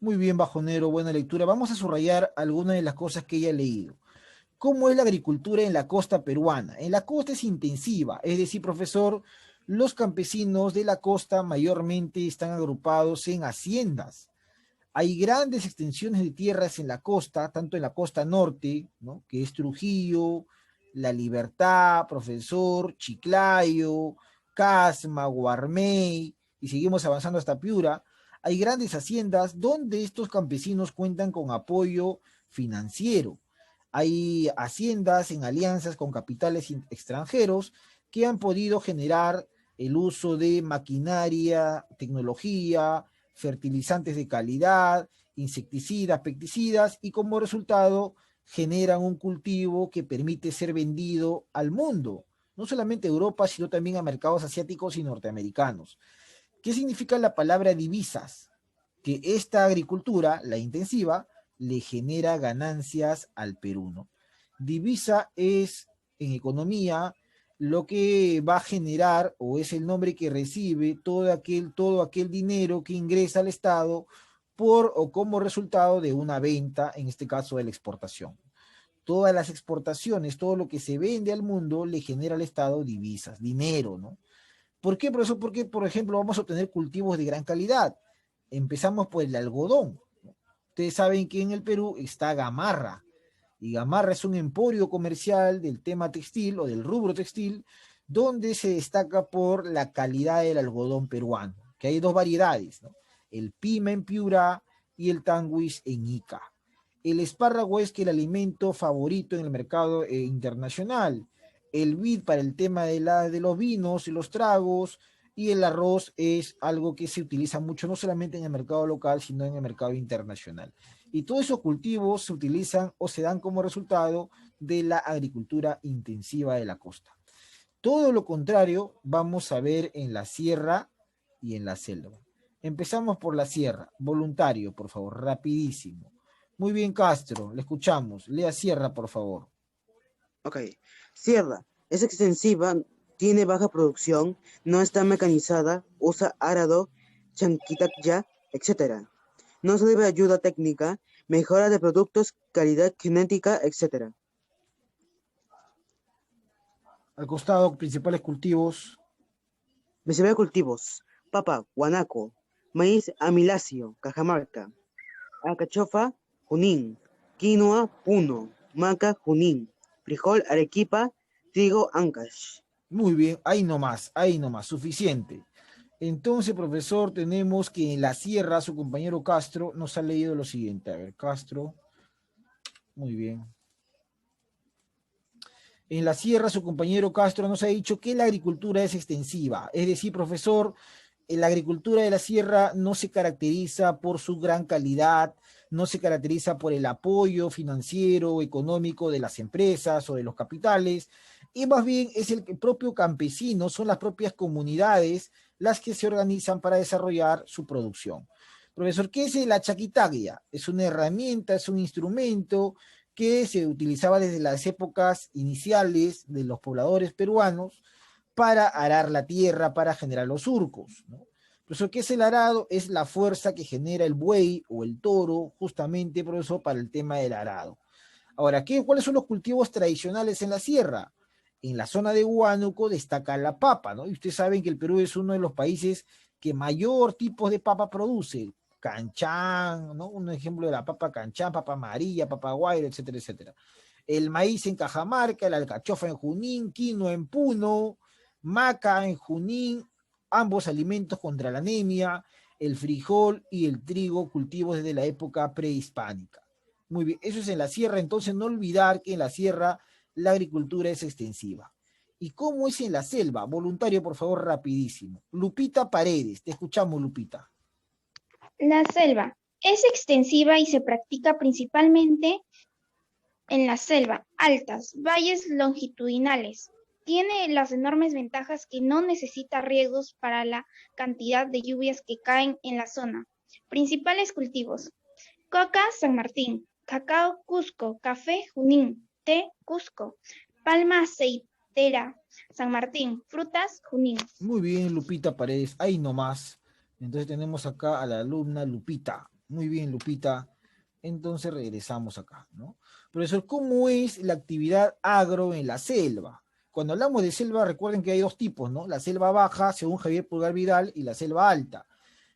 Muy bien, Bajonero, buena lectura. Vamos a subrayar algunas de las cosas que ella ha leído. ¿Cómo es la agricultura en la costa peruana? En la costa es intensiva, es decir, profesor, los campesinos de la costa mayormente están agrupados en haciendas. Hay grandes extensiones de tierras en la costa, tanto en la costa norte, ¿no?, que es Trujillo, La Libertad, Profesor, Chiclayo, Casma, Guarmey, y seguimos avanzando hasta Piura. Hay grandes haciendas donde estos campesinos cuentan con apoyo financiero. Hay haciendas en alianzas con capitales extranjeros que han podido generar el uso de maquinaria, tecnología, fertilizantes de calidad, insecticidas, pesticidas, y como resultado generan un cultivo que permite ser vendido al mundo, no solamente a Europa, sino también a mercados asiáticos y norteamericanos. ¿Qué significa la palabra divisas? Que esta agricultura, la intensiva, le genera ganancias al Perú, ¿no? Divisa es, en economía, lo que va a generar, o es el nombre que recibe todo aquel dinero que ingresa al Estado por o como resultado de una venta, en este caso de la exportación. Todas las exportaciones, todo lo que se vende al mundo le genera al Estado divisas, dinero, ¿no? ¿Por qué, profesor? Porque, por ejemplo, vamos a obtener cultivos de gran calidad. Empezamos por el algodón. Ustedes saben que en el Perú está Gamarra, y Gamarra es un emporio comercial del tema textil o del rubro textil, donde se destaca por la calidad del algodón peruano, que hay dos variedades, ¿no? El Pima en Piura y el Tanguis en Ica. El espárrago es que el alimento favorito en el mercado internacional. El vid para el tema de los vinos y los tragos, y el arroz es algo que se utiliza mucho no solamente en el mercado local, sino en el mercado internacional. Y todos esos cultivos se utilizan o se dan como resultado de la agricultura intensiva de la costa. Todo lo contrario vamos a ver en la sierra y en la selva. Empezamos por la sierra. Voluntario, por favor, rapidísimo. Muy bien, Castro, le escuchamos. Lea sierra, por favor. Ok. Sierra. Es extensiva, tiene baja producción, no está mecanizada, usa arado, chanquitacya, etc. No se debe ayuda técnica, mejora de productos, calidad genética, etc. Al costado, principales cultivos. Principales cultivos: papa, guanaco, maíz amiláceo, Cajamarca, alcachofa, Junín, quinoa, Puno, maca, Junín, frijol, Arequipa, trigo, Ancash. Muy bien, ahí nomás, suficiente. Entonces, profesor, tenemos que en la sierra su compañero Castro nos ha leído lo siguiente. A ver, Castro, muy bien. En la sierra su compañero Castro nos ha dicho que la agricultura es extensiva. Es decir, profesor, la agricultura de la sierra no se caracteriza por su gran calidad, no se caracteriza por el apoyo financiero, económico de las empresas o de los capitales, y más bien es el propio campesino, son las propias comunidades las que se organizan para desarrollar su producción. Profesor, ¿qué es la chaquitaglia? Es una herramienta, es un instrumento que se utilizaba desde las épocas iniciales de los pobladores peruanos para arar la tierra, para generar los surcos, ¿no? Profesor, ¿qué es el arado? Es la fuerza que genera el buey o el toro, justamente, profesor, para el tema del arado. Ahora, ¿cuáles son los cultivos tradicionales en la sierra? En la zona de Huánuco destaca la papa, ¿no? Y ustedes saben que el Perú es uno de los países que mayor tipo de papa produce. Canchán, ¿no? Un ejemplo de la papa canchán, papa amarilla, papa guaira, etcétera, etcétera. El maíz en Cajamarca, la alcachofa en Junín, quino en Puno, maca en Junín, ambos alimentos contra la anemia, el frijol y el trigo cultivos desde la época prehispánica. Muy bien, eso es en la sierra, entonces no olvidar que en la sierra la agricultura es extensiva. ¿Y cómo es en la selva? Voluntario, por favor, rapidísimo. Lupita Paredes, te escuchamos, Lupita. La selva es extensiva y se practica principalmente en la selva, altas, valles longitudinales. Tiene las enormes ventajas que no necesita riegos para la cantidad de lluvias que caen en la zona. Principales cultivos: coca San Martín, cacao Cusco, café Junín, té Cusco, palma Tera, San Martín, Frutas, Junín. Muy bien, Lupita Paredes, ahí nomás. Entonces tenemos acá a la alumna Lupita. Muy bien, Lupita. Entonces regresamos acá, ¿no? Profesor, ¿cómo es la actividad agro en la selva? Cuando hablamos de selva, recuerden que hay dos tipos, ¿no? La selva baja, según Javier Pulgar Vidal, y la selva alta.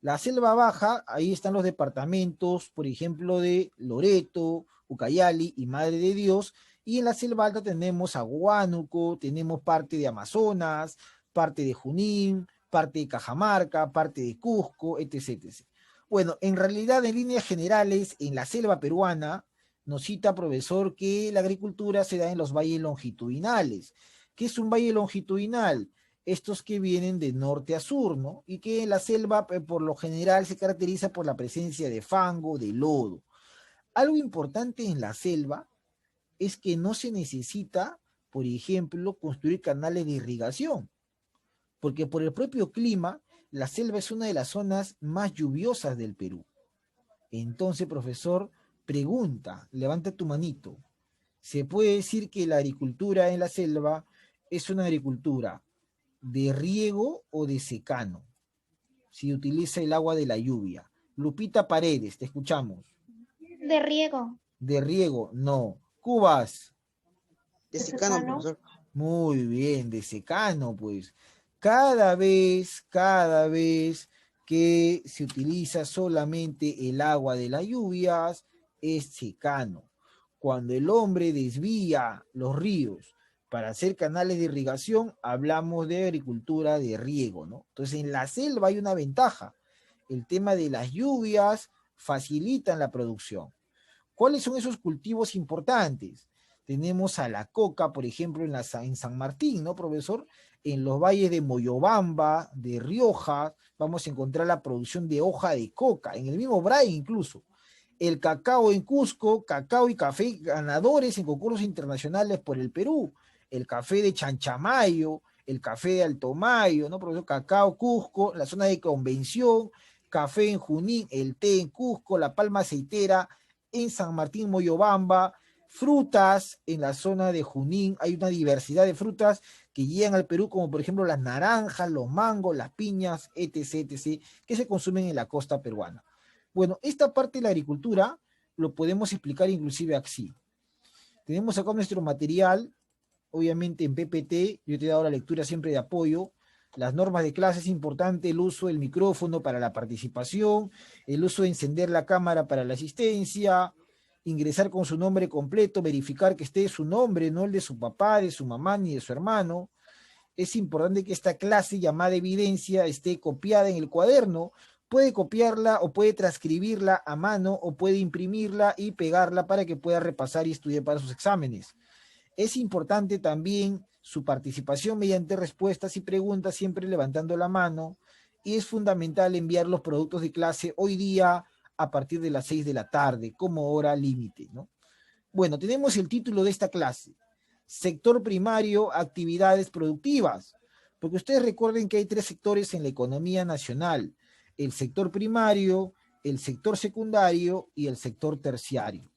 La selva baja, ahí están los departamentos, por ejemplo, de Loreto, Ucayali y Madre de Dios, y en la selva alta tenemos a Huánuco, tenemos parte de Amazonas, parte de Junín, parte de Cajamarca, parte de Cusco, etc, etc. Bueno, en realidad, en líneas generales, en la selva peruana, nos cita, profesor, que la agricultura se da en los valles longitudinales. ¿Qué es un valle longitudinal? Estos que vienen de norte a sur, ¿no? Y que en la selva, por lo general, se caracteriza por la presencia de fango, de lodo. Algo importante en la selva es que no se necesita, por ejemplo, construir canales de irrigación, porque por el propio clima, la selva es una de las zonas más lluviosas del Perú. Entonces, profesor, pregunta, levanta tu manito. ¿Se puede decir que la agricultura en la selva es una agricultura de riego o de secano? Si utiliza el agua de la lluvia. Lupita Paredes, te escuchamos. De riego. De riego, no. Cubas. De De secano, secano. profesor. Muy bien, de secano, pues. Cada vez que se utiliza solamente el agua de las lluvias, es secano. Cuando el hombre desvía los ríos para hacer canales de irrigación, hablamos de agricultura de riego, ¿no? Entonces, en la selva hay una ventaja. El tema de las lluvias facilitan la producción. ¿Cuáles son esos cultivos importantes? Tenemos a la coca, por ejemplo, en San Martín, ¿no, profesor? En los valles de Moyobamba, de Rioja, vamos a encontrar la producción de hoja de coca, en el mismo Braille incluso. El cacao en Cusco, cacao y café ganadores en concursos internacionales por el Perú. El café de Chanchamayo, el café de Altomayo, ¿no, profesor? Cacao Cusco, la zona de convención, café en Junín, el té en Cusco, la palma aceitera en San Martín, Moyobamba, frutas en la zona de Junín, hay una diversidad de frutas que llegan al Perú, como por ejemplo las naranjas, los mangos, las piñas, etc, etc, que se consumen en la costa peruana. Bueno, esta parte de la agricultura lo podemos explicar inclusive así. Tenemos acá nuestro material, obviamente en PPT, yo te he dado la lectura siempre de apoyo. Las normas de clase es importante, el uso del micrófono para la participación, el uso de encender la cámara para la asistencia, ingresar con su nombre completo, verificar que esté su nombre, no el de su papá, de su mamá ni de su hermano. Es importante que esta clase llamada evidencia esté copiada en el cuaderno. Puede copiarla o puede transcribirla a mano o puede imprimirla y pegarla para que pueda repasar y estudiar para sus exámenes. Es importante también su participación mediante respuestas y preguntas, siempre levantando la mano, y es fundamental enviar los productos de clase hoy día a partir de las 6 de la tarde, como hora límite, ¿no? Bueno, tenemos el título de esta clase, sector primario, actividades productivas, porque ustedes recuerden que hay 3 sectores en la economía nacional, el sector primario, el sector secundario y el sector terciario.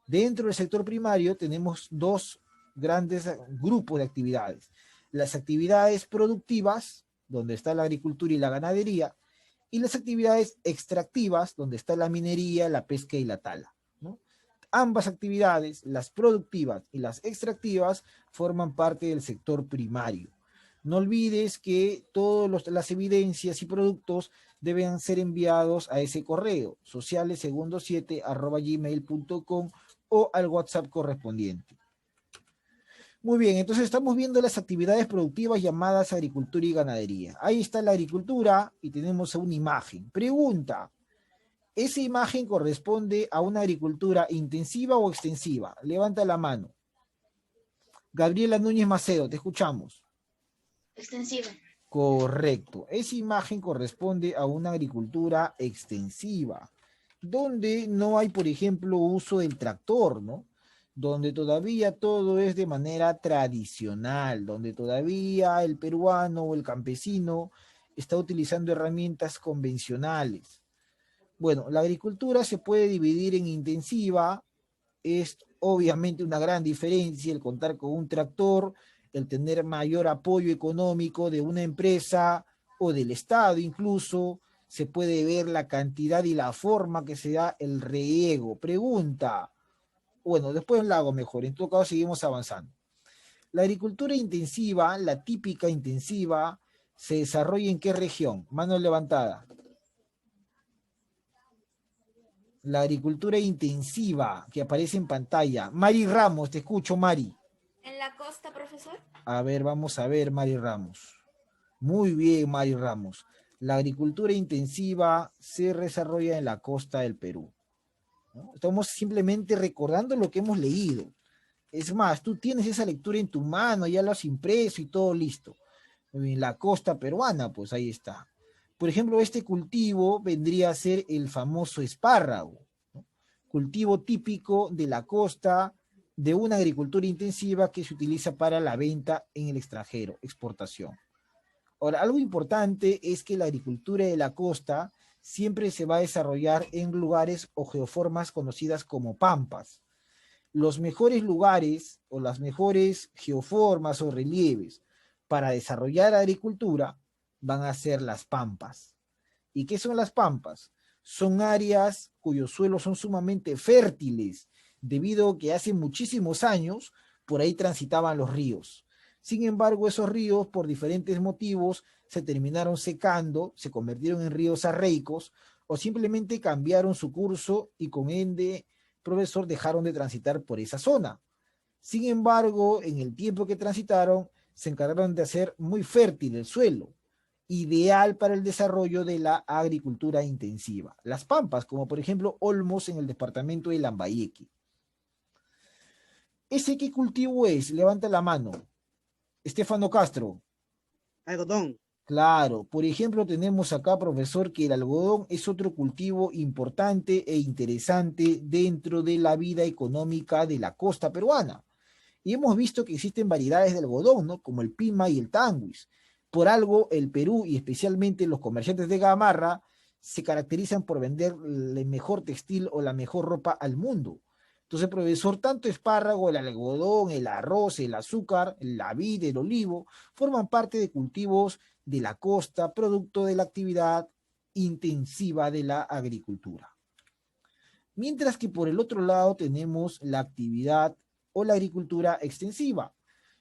Dentro del sector primario tenemos 2 grandes grupos de actividades. Las actividades productivas, donde está la agricultura y la ganadería, y las actividades extractivas, donde está la minería, la pesca y la tala, ¿no? Ambas actividades, las productivas y las extractivas, forman parte del sector primario. No olvides que todas las evidencias y productos deben ser enviados a ese correo, socialesegundo7@gmail.com o al WhatsApp correspondiente. Muy bien, entonces estamos viendo las actividades productivas llamadas agricultura y ganadería. Ahí está la agricultura y tenemos una imagen. Pregunta, ¿esa imagen corresponde a una agricultura intensiva o extensiva? Levanta la mano. Gabriela Núñez Macedo, te escuchamos. Extensiva. Correcto. Esa imagen corresponde a una agricultura extensiva, donde no hay, por ejemplo, uso del tractor, ¿no? Donde todavía todo es de manera tradicional, donde todavía el peruano o el campesino está utilizando herramientas convencionales. Bueno, la agricultura se puede dividir en intensiva, es obviamente una gran diferencia el contar con un tractor el tener mayor apoyo económico de una empresa o del Estado incluso, se puede ver la cantidad y la forma que se da el riego. Pregunta, bueno, después la hago mejor, en todo caso seguimos avanzando. La agricultura intensiva, la típica intensiva, ¿se desarrolla en qué región? Mano levantada. La agricultura intensiva que aparece en pantalla. Mari Ramos, te escucho, Mari. ¿En la costa, profesor? A ver, vamos a ver, Mari Ramos. Muy bien, Mari Ramos. La agricultura intensiva se desarrolla en la costa del Perú, ¿no? Estamos simplemente recordando lo que hemos leído. Es más, tú tienes esa lectura en tu mano, ya lo has impreso y todo listo. En la costa peruana, pues ahí está. Por ejemplo, este cultivo vendría a ser el famoso espárrago, ¿no? Cultivo típico de la costa de una agricultura intensiva que se utiliza para la venta en el extranjero, exportación. Ahora, algo importante es que la agricultura de la costa siempre se va a desarrollar en lugares o geoformas conocidas como pampas. Los mejores lugares o las mejores geoformas o relieves para desarrollar agricultura van a ser las pampas. ¿Y qué son las pampas? Son áreas cuyos suelos son sumamente fértiles, debido a que hace muchísimos años por ahí transitaban los ríos. Sin embargo, esos ríos, por diferentes motivos, se terminaron secando, se convirtieron en ríos arreicos, o simplemente cambiaron su curso y con ende, profesor, dejaron de transitar por esa zona. Sin embargo, en el tiempo que transitaron, se encargaron de hacer muy fértil el suelo, ideal para el desarrollo de la agricultura intensiva. Las pampas, como por ejemplo Olmos en el departamento de Lambayeque. ¿Ese qué cultivo es? Levanta la mano. Estefano Castro. Algodón. Claro, por ejemplo, tenemos acá, profesor, que el algodón es otro cultivo importante e interesante dentro de la vida económica de la costa peruana. Y hemos visto que existen variedades de algodón, ¿no? Como el pima y el tanguis. Por algo, el Perú y especialmente los comerciantes de Gamarra se caracterizan por vender el mejor textil o la mejor ropa al mundo. Entonces, profesor, tanto espárrago, el algodón, el arroz, el azúcar, la vid, el olivo, forman parte de cultivos de la costa, producto de la actividad intensiva de la agricultura. Mientras que por el otro lado tenemos la actividad o la agricultura extensiva,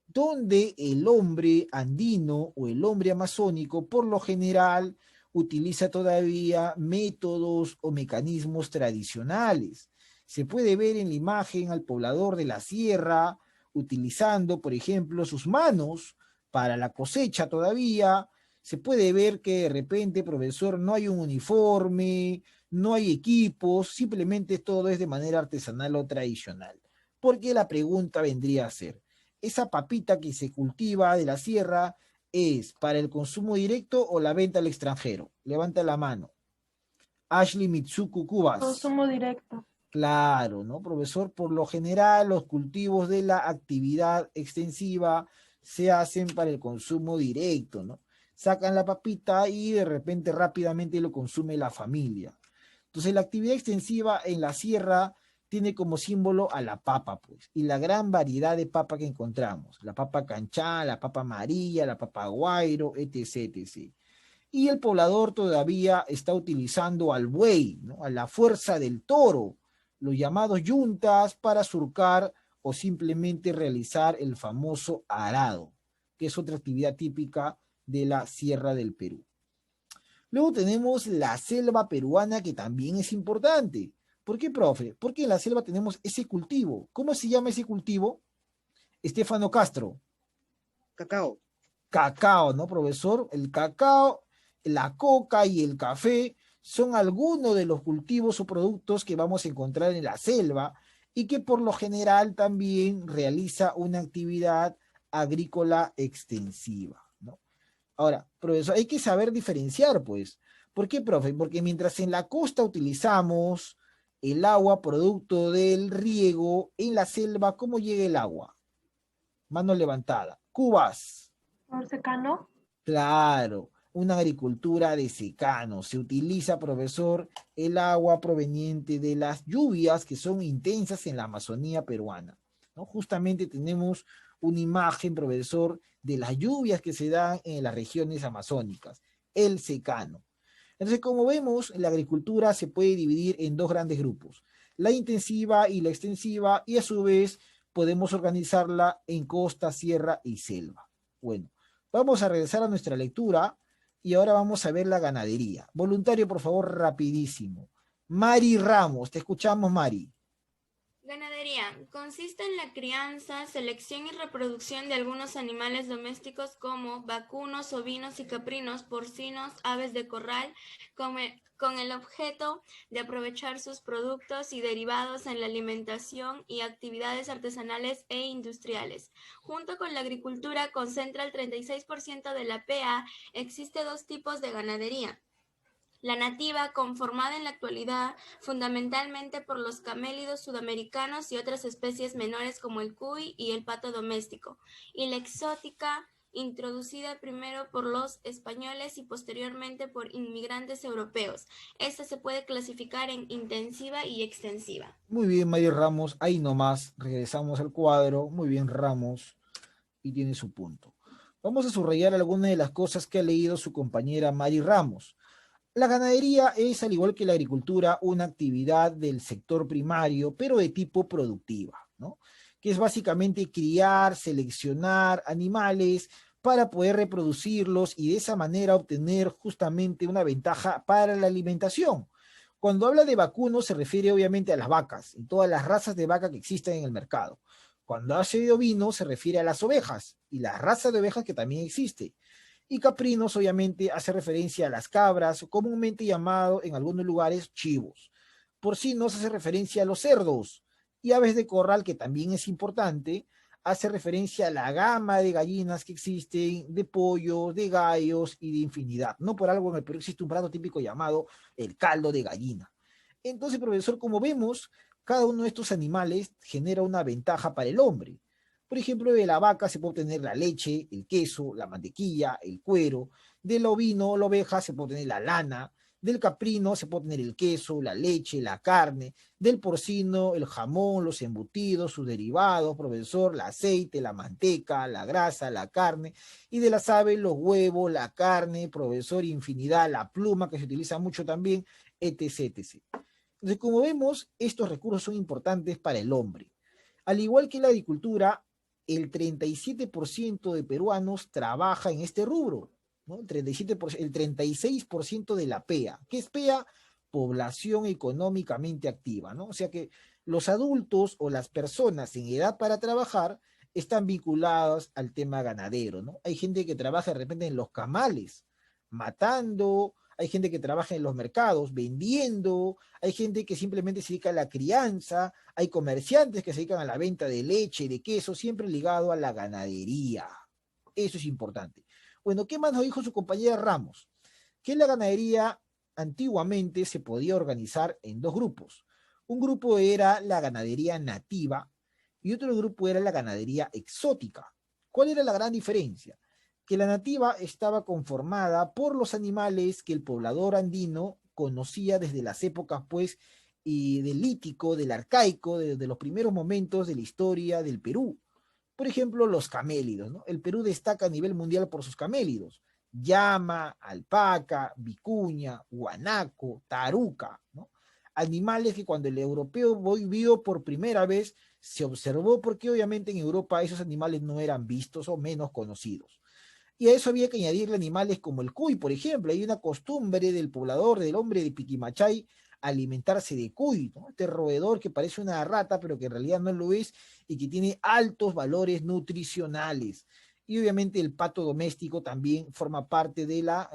donde el hombre andino o el hombre amazónico por lo general utiliza todavía métodos o mecanismos tradicionales. Se puede ver en la imagen al poblador de la sierra utilizando, por ejemplo, sus manos para la cosecha todavía. Se puede ver que de repente, profesor, no hay un uniforme, no hay equipos, simplemente todo es de manera artesanal o tradicional. Porque la pregunta vendría a ser, ¿esa papita que se cultiva de la sierra es para el consumo directo o la venta al extranjero? Levanta la mano. Ashley Mitsuku Cubas. Consumo directo. Claro, ¿no, profesor? Por lo general, los cultivos de la actividad extensiva se hacen para el consumo directo, ¿no? Sacan la papita y de repente rápidamente lo consume la familia. Entonces, la actividad extensiva en la sierra tiene como símbolo a la papa, pues, y la gran variedad de papa que encontramos. La papa canchá, la papa amarilla, la papa guairo, etc., etc. Y el poblador todavía está utilizando al buey, ¿no? A la fuerza del toro, los llamados yuntas para surcar o simplemente realizar el famoso arado, que es otra actividad típica de la Sierra del Perú. Luego tenemos la selva peruana, que también es importante. ¿Por qué, profe? Porque en la selva tenemos ese cultivo. ¿Cómo se llama ese cultivo? Estefano Castro. Cacao. Cacao, ¿no, profesor? El cacao, la coca y el café son algunos de los cultivos o productos que vamos a encontrar en la selva y que por lo general también realiza una actividad agrícola extensiva, ¿no? Ahora, profesor, hay que saber diferenciar, pues. ¿Por qué, profe? Porque mientras en la costa utilizamos el agua producto del riego, en la selva, ¿cómo llega el agua? Mano levantada. Cubas. ¿Por secano? Claro, una agricultura de secano. Se utiliza, profesor, el agua proveniente de las lluvias que son intensas en la Amazonía peruana. ¿no? Justamente tenemos una imagen, profesor, de las lluvias que se dan en las regiones amazónicas, el secano. Entonces, como vemos, la agricultura se puede dividir en dos grandes grupos, la intensiva y la extensiva, y a su vez podemos organizarla en costa, sierra y selva. Bueno, vamos a regresar a nuestra lectura y ahora vamos a ver la ganadería. Voluntario, por favor, rapidísimo. Mari Ramos, te escuchamos, Mari. Ganadería. Consiste en la crianza, selección y reproducción de algunos animales domésticos como vacunos, ovinos y caprinos, porcinos, aves de corral, con el objeto de aprovechar sus productos y derivados en la alimentación y actividades artesanales e industriales. Junto con la agricultura, concentra el 36% de la PA. Existe dos tipos de ganadería: la nativa, conformada en la actualidad fundamentalmente por los camélidos sudamericanos y otras especies menores como el cuy y el pato doméstico, y la exótica, introducida primero por los españoles y posteriormente por inmigrantes europeos. Esta se puede clasificar en intensiva y extensiva. Muy bien, Mari Ramos, ahí nomás, regresamos al cuadro. Muy bien, Ramos, y tiene su punto. Vamos a subrayar algunas de las cosas que ha leído su compañera Mari Ramos. La ganadería es, al igual que la agricultura, una actividad del sector primario, pero de tipo productiva, ¿no? Que es básicamente criar, seleccionar animales para poder reproducirlos y de esa manera obtener justamente una ventaja para la alimentación. Cuando habla de vacuno se refiere obviamente a las vacas y todas las razas de vaca que existen en el mercado. Cuando hace de ovino se refiere a las ovejas y las razas de ovejas que también existe. Y caprinos obviamente hace referencia a las cabras, comúnmente llamado en algunos lugares chivos. Porcinos hace referencia a los cerdos. Y aves de corral, que también es importante, hace referencia a la gama de gallinas que existen, de pollos, de gallos y de infinidad. No por algo en el Perú existe un plato típico llamado el caldo de gallina. Entonces, profesor, como vemos, cada uno de estos animales genera una ventaja para el hombre. Por ejemplo, de la vaca se puede obtener la leche, el queso, la mantequilla, el cuero. Del ovino o la oveja se puede obtener la lana. Del caprino se puede obtener el queso, la leche, la carne. Del porcino, el jamón, los embutidos, sus derivados, profesor, el aceite, la manteca, la grasa, la carne. Y de las aves, los huevos, la carne, profesor, infinidad, la pluma que se utiliza mucho también, etc, etc. Entonces, como vemos, estos recursos son importantes para el hombre. Al igual que la agricultura, el 37% de peruanos trabaja en este rubro, ¿no? El 37%, el 36% de la PEA. ¿Qué es PEA? Población económicamente activa, ¿no? O sea que los adultos o las personas en edad para trabajar están vinculadas al tema ganadero, ¿no? Hay gente que trabaja de repente en los camales, matando, hay gente que trabaja en los mercados, vendiendo, hay gente que simplemente se dedica a la crianza, hay comerciantes que se dedican a la venta de leche, de queso, siempre ligado a la ganadería. Eso es importante. Bueno, ¿qué más nos dijo su compañera Ramos? Que la ganadería antiguamente se podía organizar en dos grupos. Un grupo era la ganadería nativa y otro grupo era la ganadería exótica. ¿Cuál era la gran diferencia? Que la nativa estaba conformada por los animales que el poblador andino conocía desde las épocas, pues, y del lítico, del arcaico, de los primeros momentos de la historia del Perú. Por ejemplo, los camélidos, ¿no? El Perú destaca a nivel mundial por sus camélidos. Llama, alpaca, vicuña, guanaco, taruca, ¿no? Animales que cuando el europeo vio por primera vez se observó porque obviamente en Europa esos animales no eran vistos o menos conocidos. Y a eso había que añadirle animales como el cuy, por ejemplo. Hay una costumbre del poblador, del hombre de Piquimachay, alimentarse de cuy, ¿no? Este roedor que parece una rata, pero que en realidad no lo es, y que tiene altos valores nutricionales. Y obviamente el pato doméstico también forma parte de la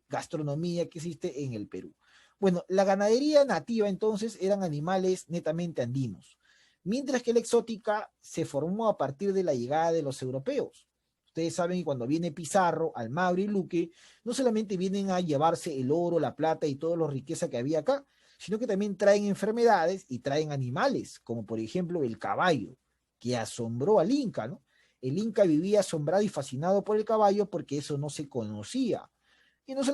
gastronomía que existe en el Perú. Bueno, la ganadería nativa entonces eran animales netamente andinos, mientras que la exótica se formó a partir de la llegada de los europeos. Ustedes saben que cuando viene Pizarro, Almagro y Luque, no solamente vienen a llevarse el oro, la plata y toda la riqueza que había acá, sino que también traen enfermedades y traen animales, como por ejemplo el caballo, que asombró al Inca, ¿no? El Inca vivía asombrado y fascinado por el caballo porque eso no se conocía. Y no solamente